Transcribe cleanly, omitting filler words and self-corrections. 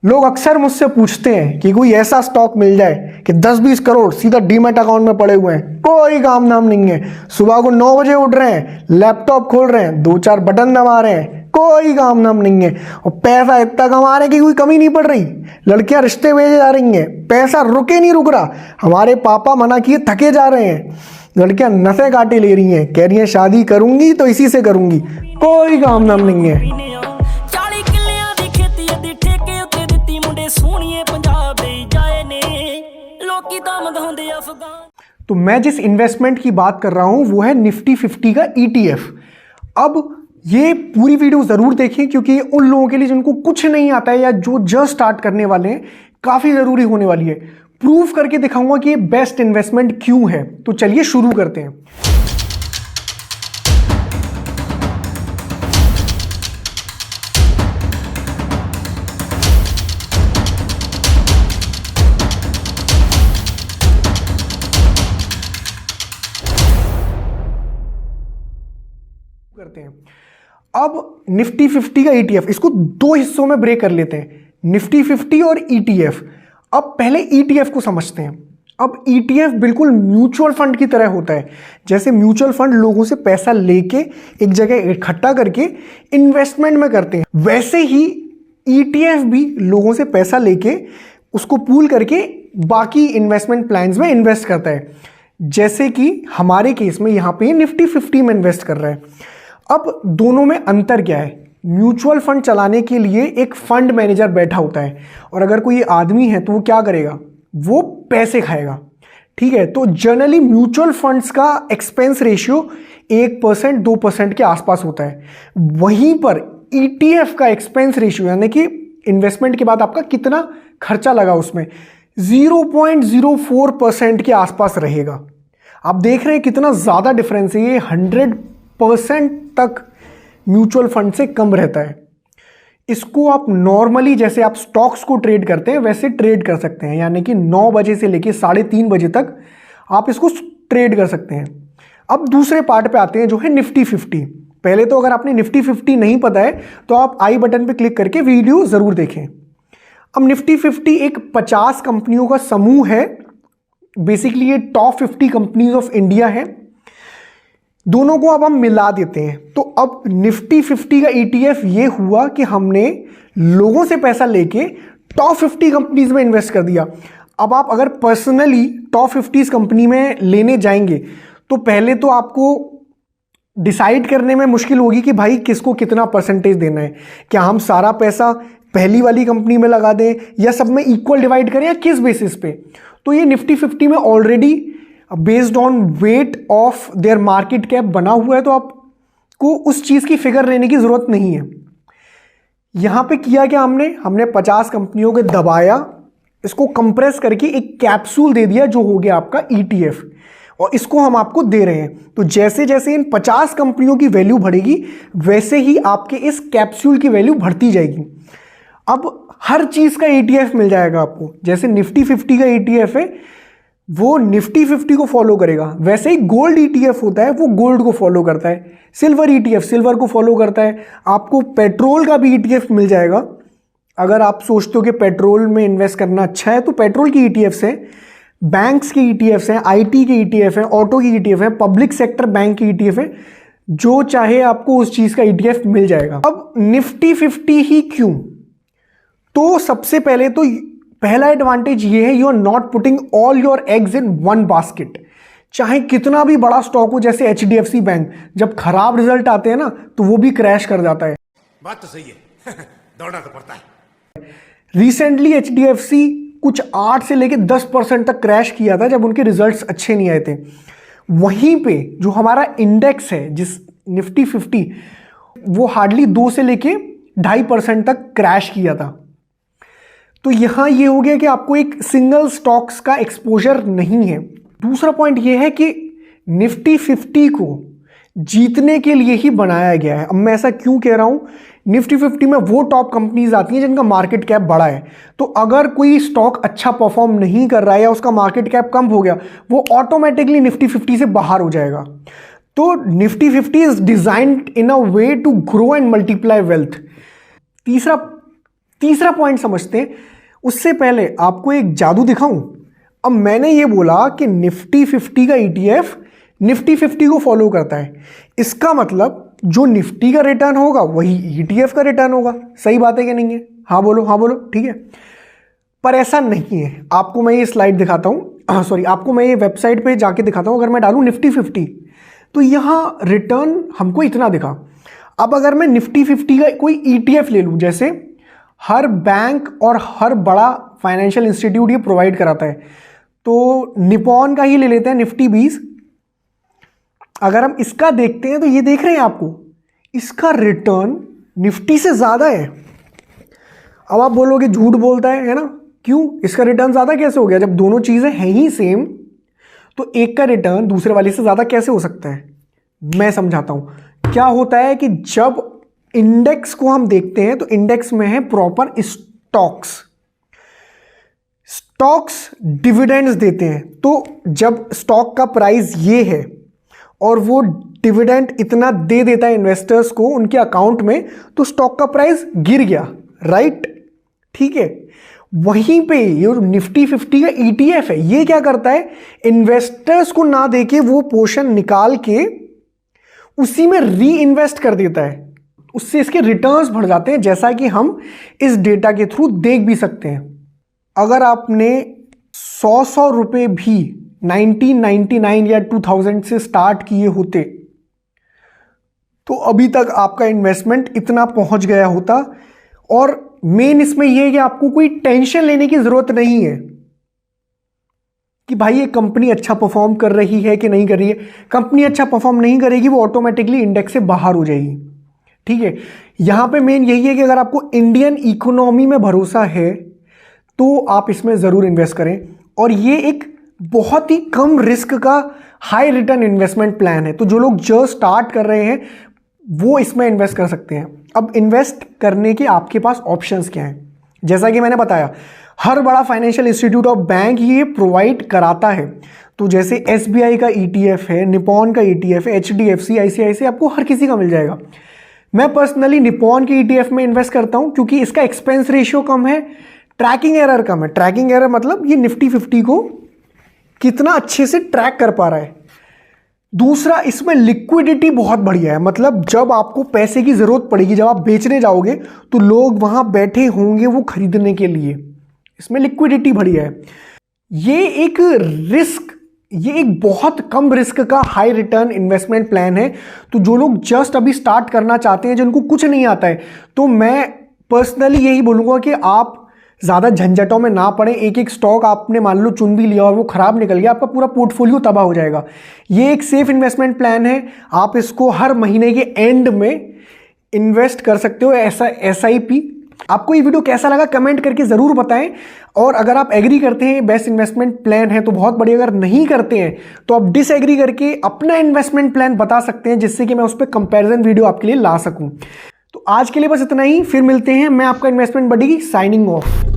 लोग अक्सर मुझसे पूछते हैं कि कोई ऐसा स्टॉक मिल जाए कि 10-20 करोड़ सीधा डीमैट अकाउंट में पड़े हुए हैं, कोई काम नाम नहीं है। सुबह को 9 बजे उठ रहे हैं, लैपटॉप खोल रहे हैं, 2-4 बटन दबा रहे हैं, कोई काम नाम नहीं है, और पैसा इतना कमा रहे हैं कि कोई कमी नहीं पड़ रही। लड़कियां रिश्ते भेजे जा रही हैं, पैसा रुके नहीं रुक रहा। हमारे पापा मना किए थके जा रहे हैं, लड़कियां नशे काटे ले रही हैं, कह रही हैं शादी करूंगी तो इसी से करूंगी, कोई काम नाम नहीं है। तो मैं जिस इन्वेस्टमेंट की बात कर रहा हूं वो है निफ्टी 50 का ETF। अब ये पूरी वीडियो जरूर देखें क्योंकि उन लोगों के लिए जिनको कुछ नहीं आता है या जो जस्ट स्टार्ट करने वाले हैं काफी जरूरी होने वाली है। प्रूफ करके दिखाऊंगा कि ये बेस्ट इन्वेस्टमेंट क्यों है। तो चलिए शुरू करते हैं। करते हैं अब निफ्टी 50 का ETF, इसको दो हिस्सों में ब्रेक कर लेते हैं, निफ्टी 50 और ETF। अब पहले ETF को समझते हैं। अब ETF बिल्कुल म्यूचुअल फंड की तरह होता है। जैसे म्यूचुअल फंड लोगों से पैसा लेके एक जगह इकट्ठा करके इन्वेस्टमेंट में करते हैं, वैसे ही ETF भी लोगों से पैसा लेके उसको पूल करके बाकी इन्वेस्टमेंट प्लान्स में इन्वेस्ट करता है। जैसे कि हमारे केस में यहां पे निफ्टी 50 में इन्वेस्ट कर रहा है। अब दोनों में अंतर क्या है? म्यूचुअल फंड चलाने के लिए एक फंड मैनेजर बैठा होता है, और अगर कोई आदमी है तो वो क्या करेगा? वो पैसे खाएगा। ठीक है, तो जनरली म्यूचुअल फंड्स का एक्सपेंस रेशियो 1% 2% के आसपास होता है। वहीं पर ETF का एक्सपेंस रेशियो यानी कि इन्वेस्टमेंट के बाद आपका कितना खर्चा लगा उसमें 0.04% के आसपास रहेगा। आप देख रहे हैं कितना ज्यादा डिफरेंस है। ये 100% तक म्यूचुअल फंड से कम रहता है। इसको आप नॉर्मली जैसे आप स्टॉक्स को ट्रेड करते हैं वैसे ट्रेड कर सकते हैं, यानी कि 9 बजे से लेकर 3:30 बजे तक आप इसको ट्रेड कर सकते हैं। अब दूसरे पार्ट पे आते हैं जो है निफ्टी 50। पहले तो अगर आपने निफ्टी 50 नहीं पता है तो आप आई बटन पे क्लिक करके वीडियो जरूर देखें। अब निफ्टी 50 एक 50 कंपनियों का समूह है। बेसिकली ये टॉप 50 कंपनीज ऑफ इंडिया है। दोनों को अब हम मिला देते हैं, तो अब निफ्टी 50 का ETF ये हुआ कि हमने लोगों से पैसा लेके टॉप 50 कंपनीज में इन्वेस्ट कर दिया। अब आप अगर पर्सनली टॉप 50 कंपनी में लेने जाएंगे तो पहले तो आपको डिसाइड करने में मुश्किल होगी कि भाई किसको कितना परसेंटेज देना है। क्या हम सारा पैसा पहली वाली कंपनी में लगा दें या सब में इक्वल डिवाइड करें या किस बेसिस पे? तो ये निफ्टी 50 में already based on weight of their market cap बना हुआ है, तो आपको उस चीज की फिगर लेने की जरूरत नहीं है। यहां पे किया क्या हमने 50 कंपनियों को दबाया, इसको कंप्रेस करके एक कैप्सूल दे दिया जो हो गया आपका ETF, और इसको हम आपको दे रहे हैं। तो जैसे जैसे इन 50 कंपनियों की वैल्यू बढ़ेगी वैसे ही आपके इस कैप्सूल की वैल्यू बढ़ती जाएगी। अब हर चीज का ETF मिल जाएगा आपको। जैसे निफ्टी 50 का ETF है वो निफ्टी 50 को फॉलो करेगा, वैसे ही गोल्ड ETF होता है वो गोल्ड को फॉलो करता है, सिल्वर ETF सिल्वर को फॉलो करता है। आपको पेट्रोल का भी ETF मिल जाएगा। अगर आप सोचते हो कि पेट्रोल में इन्वेस्ट करना अच्छा है तो पेट्रोल की ETFs हैं, बैंक्स के ETFs हैं, IT के ETF हैं, ऑटो की ETF हैं, पब्लिक सेक्टर बैंक की ETF है। जो चाहे आपको उस चीज का ETF मिल जाएगा। अब निफ्टी 50 ही क्यों? तो सबसे पहले तो पहला एडवांटेज ये है, you are not putting all your eggs in one basket. चाहे कितना भी बड़ा स्टॉक हो, जैसे HDFC बैंक, जब खराब रिजल्ट आते हैं ना तो वो भी क्रैश कर जाता है। बात तो सही है दौड़ना तो पड़ता है। रिसेंटली HDFC कुछ 8 से लेकर 10% तक क्रैश किया था जब उनके रिजल्ट्स अच्छे नहीं आए थे। वहीं पे जो हमारा इंडेक्स है जिस निफ्टी 50, वो हार्डली 2 से लेके 2.5% तक क्रैश किया था। तो यहां ये हो गया कि आपको एक सिंगल स्टॉक्स का एक्सपोजर नहीं है। दूसरा पॉइंट ये है कि निफ्टी 50 को जीतने के लिए ही बनाया गया है। अब मैं ऐसा क्यों कह रहा हूं? निफ्टी 50 में वो टॉप कंपनीज आती हैं जिनका मार्केट कैप बड़ा है। तो अगर कोई स्टॉक अच्छा परफॉर्म नहीं कर रहा है या उसका मार्केट कैप कम हो गया, वो ऑटोमेटिकली निफ्टी 50 से बाहर हो जाएगा। तो Nifty 50 is designed in a way to grow and multiply wealth. तीसरा तीसरा पॉइंट समझते हैं, उससे पहले आपको एक जादू दिखाऊं। अब मैंने ये बोला कि निफ्टी 50 का ETF निफ्टी 50 को फॉलो करता है, इसका मतलब जो निफ्टी का रिटर्न होगा वही ETF का रिटर्न होगा। सही बात है कि नहीं है? हाँ बोलो, हाँ बोलो, ठीक है। पर ऐसा नहीं है। आपको मैं ये स्लाइड दिखाता हूँ, सॉरी आपको मैं ये वेबसाइट पे जाके दिखाता हूँ। अगर मैं डालूँ निफ्टी 50 तो यहाँ रिटर्न हमको इतना दिखा। अब अगर मैं निफ्टी 50 का कोई ETF ले लूँ, जैसे हर बैंक और हर बड़ा फाइनेंशियल इंस्टीट्यूट ये प्रोवाइड कराता है, तो निपॉन का ही ले लेते हैं निफ्टी 20। अगर हम इसका देखते हैं तो ये देख रहे हैं आपको, इसका रिटर्न निफ्टी से ज़्यादा है। अब आप बोलोगे झूठ बोलता है ना? क्यों? इसका रिटर्न ज़्यादा कैसे हो गया? जब दोनों चीज़ें हैं ही सेम, तो एक का रिटर्न दूसरे वाले से ज़्यादा कैसे हो सकता है? मैं समझाता हूँ। क्या होता है कि जब इंडेक्स को हम देखते हैं तो इंडेक्स में है प्रॉपर स्टॉक्स। स्टॉक्स डिविडेंड्स देते हैं, तो जब स्टॉक का प्राइस ये है और वो डिविडेंड इतना दे देता है इन्वेस्टर्स को उनके अकाउंट में, तो स्टॉक का प्राइस गिर गया, राइट? ठीक है। वहीं पे ये निफ्टी 50 का ETF है, ये क्या करता है, इन्वेस्टर्स को ना देके वो पोर्शन निकाल के उसी में री इन्वेस्ट कर देता है, उससे इसके रिटर्न्स बढ़ जाते हैं, जैसा कि हम इस डेटा के थ्रू देख भी सकते हैं। अगर आपने 100 रुपए भी 1999 या 2000 से स्टार्ट किए होते तो अभी तक आपका इन्वेस्टमेंट इतना पहुंच गया होता। और मेन इसमें यह है कि आपको कोई टेंशन लेने की जरूरत नहीं है कि भाई ये कंपनी अच्छा परफॉर्म कर रही है कि नहीं कर रही है। कंपनी अच्छा परफॉर्म नहीं करेगी, वो ऑटोमेटिकली इंडेक्स से बाहर हो जाएगी, ठीक है। यहां पे मेन यही है कि अगर आपको इंडियन इकोनॉमी में भरोसा है तो आप इसमें जरूर इन्वेस्ट करें। और ये एक बहुत ही कम रिस्क का हाई रिटर्न इन्वेस्टमेंट प्लान है, तो जो लोग जस्ट स्टार्ट कर रहे हैं वो इसमें इन्वेस्ट कर सकते हैं। अब इन्वेस्ट करने के आपके पास ऑप्शंस क्या हैं? जैसा कि मैंने बताया, हर बड़ा फाइनेंशियल इंस्टीट्यूट और बैंक ये प्रोवाइड कराता है। तो जैसे SBI का ETF है, निपॉन का ETF है, HDFC, ICICI, आपको हर किसी का मिल जाएगा। मैं पर्सनली निपॉन के ETF में इन्वेस्ट करता हूं क्योंकि इसका एक्सपेंस रेशियो कम है, ट्रैकिंग एरर कम है। ट्रैकिंग एरर मतलब ये निफ्टी 50 को कितना अच्छे से ट्रैक कर पा रहा है। दूसरा, इसमें लिक्विडिटी बहुत बढ़िया है, मतलब जब आपको पैसे की जरूरत पड़ेगी, जब आप बेचने जाओगे तो लोग वहां बैठे होंगे वो खरीदने के लिए। इसमें लिक्विडिटी बढ़िया है। ये एक बहुत कम रिस्क का हाई रिटर्न इन्वेस्टमेंट प्लान है। तो जो लोग जस्ट अभी स्टार्ट करना चाहते हैं, जिनको कुछ नहीं आता है, तो मैं पर्सनली यही बोलूंगा कि आप ज़्यादा झंझटों में ना पड़े। एक एक स्टॉक आपने मान लो चुन भी लिया और वो खराब निकल गया, आपका पूरा पोर्टफोलियो तबाह हो जाएगा। ये एक सेफ इन्वेस्टमेंट प्लान है, आप इसको हर महीने के एंड में इन्वेस्ट कर सकते हो, ऐसा SIP। आपको ये वीडियो कैसा लगा कमेंट करके ज़रूर बताएं। और अगर आप एग्री करते हैं बेस्ट इन्वेस्टमेंट प्लान है तो बहुत बढ़िया, अगर नहीं करते हैं तो आप डिसएग्री करके अपना इन्वेस्टमेंट प्लान बता सकते हैं, जिससे कि मैं उस पर कंपैरिजन वीडियो आपके लिए ला सकूं। तो आज के लिए बस इतना ही, फिर मिलते हैं। मैं आपका इन्वेस्टमेंट बडी साइनिंग ऑफ।